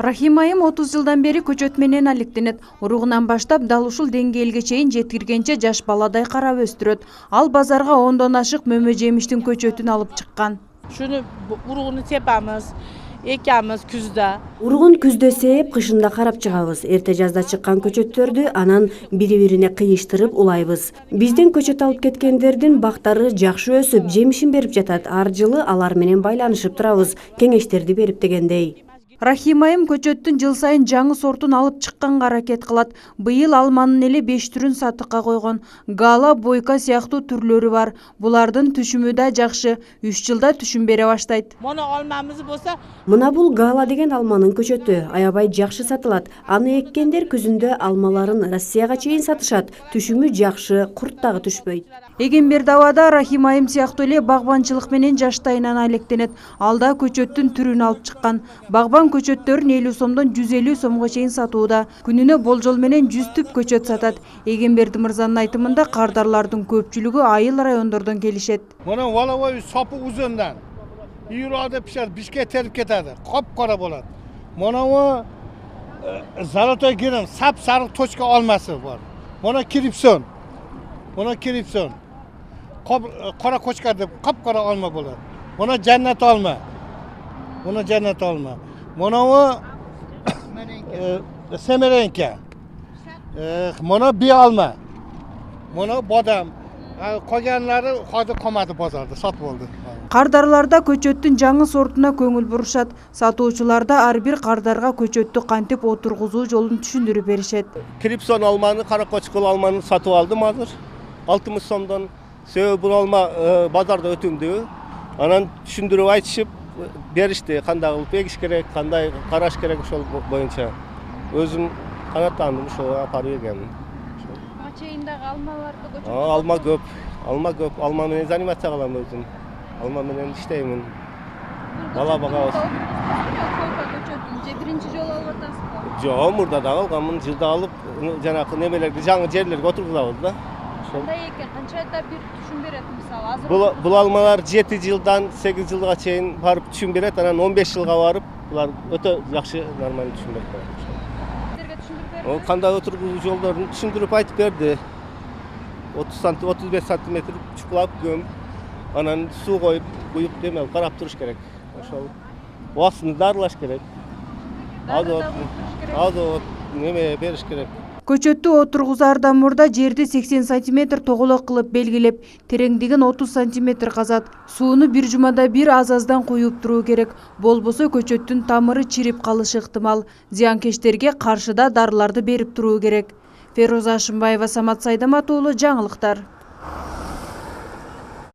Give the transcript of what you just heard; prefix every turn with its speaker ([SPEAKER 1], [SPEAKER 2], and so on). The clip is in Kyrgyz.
[SPEAKER 1] Рахим айым 30 жылдан бери көчөт менен алектенет. Уругунан баштап дал ушул деңгээлге чейин жеткиргенче жаш баладай карап өстүрөт. Ал базарга 10дон ашык мөмө жемиштин көчөтүн алып чыккан.
[SPEAKER 2] Шуну уругуну тепamiz, экamiz күздө.
[SPEAKER 3] Уругун күздө сээп, кышында карап чыгабыз. Эрте жазда чыккан көчөттөрдү анан бири-бирине кыйыштырып улайбыз. Бизден көчөт алып кеткендердин бактары жакшы өсүп, жемишин берип жатат. Ар жылы алар менен байланышып турабыз, кеңештерди берип дегендей.
[SPEAKER 1] Рахим айым көчөттүн жыл сайын жаңы сортун алып чыкканга аракет кылат. Быйыл алманын эле 5 түрүн сатыкка койгон. Гала, бойка сыяктуу түрлөрү бар. Булардын түшүмү да жакшы. 3 жылда түшүм бере баштайт.
[SPEAKER 2] Муну алмамыз болсо,
[SPEAKER 3] Мына бул гала деген алманын көчөтү. Аябай жакшы сатылат. Аны эккендер күзүндө алмаларын Россияга чейин сатышат. Түшүмү жакшы, курт дагы түшпөйт.
[SPEAKER 1] Эгемберди абада Рахим айым сыяктуу эле багбанчылык менен жаштайынан алектенет. Алда көчөттүн түрүн алып чыккан. Багбан көчөттөрүн 50 сомдон 150 сомго чейин сатууда. Күнүнө болжол менен 100 түп көчөт сатат. Эгемберди мырзанын айтымында кардарлардын көпчүлүгү айыл райондордон келишет.
[SPEAKER 4] Мына Воловой сопу uzundan. İroda pişer, bişke terip ketadi. Qop-qora bo'ladi. Mana bu Zolotoy girim, sap sariq tochka olmasi bor. Mana Kripson. Mana Kripson. Qora qo'chqar deb qop-qora olma bo'ladi. Mana jannat olma. Mana jannat olma. Mana bu Semerenka. Mana bi olma. Mana bodam. Qolganlari hozir qolmadi bozorda, sotib oldi.
[SPEAKER 1] Кардарларда көчөттүн жаңы сортуна көңүл бурушат. Сатуучуларда ар бир кардарга көчөттү кантип отургузуу жолун түшүндүрүп беришет.
[SPEAKER 5] Kripson алманы, кара кочкул алманы сатып алдым азыр. 60 сомдон. Себеби бул алма базарда өтүмдүү. Анан түшүндүрүп айтышып беришти, кандай кылып эгиш керек, кандай караш керек ошол боюнча. Өзүм канаттандым, ошо апарып бергенмин.
[SPEAKER 1] Чейиндеги алмаларды көчөт.
[SPEAKER 5] Алма көп. Алма көп. Алма менен занимация кылам өзүм. Алма менен иштеймин. Бала бага.
[SPEAKER 1] Же биринчи жолу алып атасызбы?
[SPEAKER 5] Жок, мурда да алганмын, жылда алып, жанакы немелерди жаңы жерлерге отургузабыз да.
[SPEAKER 1] Кандай экен, канчада бир түшүм берет мисалы? Азыр
[SPEAKER 5] Бул алмалар 7 жылдан 8 жылга чейин барып түшүм берет, анан 15 жылга барып, булар өтө жакшы нормалдуу түшүм берет. Ол кандай отургузуу жолдорун түшүндүрүп айтып берди. 35 сантиметр чукулап көм, анан суу коюп, куюп демел карап туруш керек. Ошол убактысында дарылаш керек. Азот неме бериш керек.
[SPEAKER 1] Көчөттү отургузаардан мурда жерди 80 см тоголок кылып белгилеп, тереңдигин 30 см казат. Сууну бир жумада бир аз-аздан куюп туруу керек. Болбосо көчөттүн тамыры чирип калышы ыктымал. Зыянкечтерге каршыда дарыларды берип туруу керек. Фероза Ашымбаева, Самат Сайдамат уулу, жаңылыктар.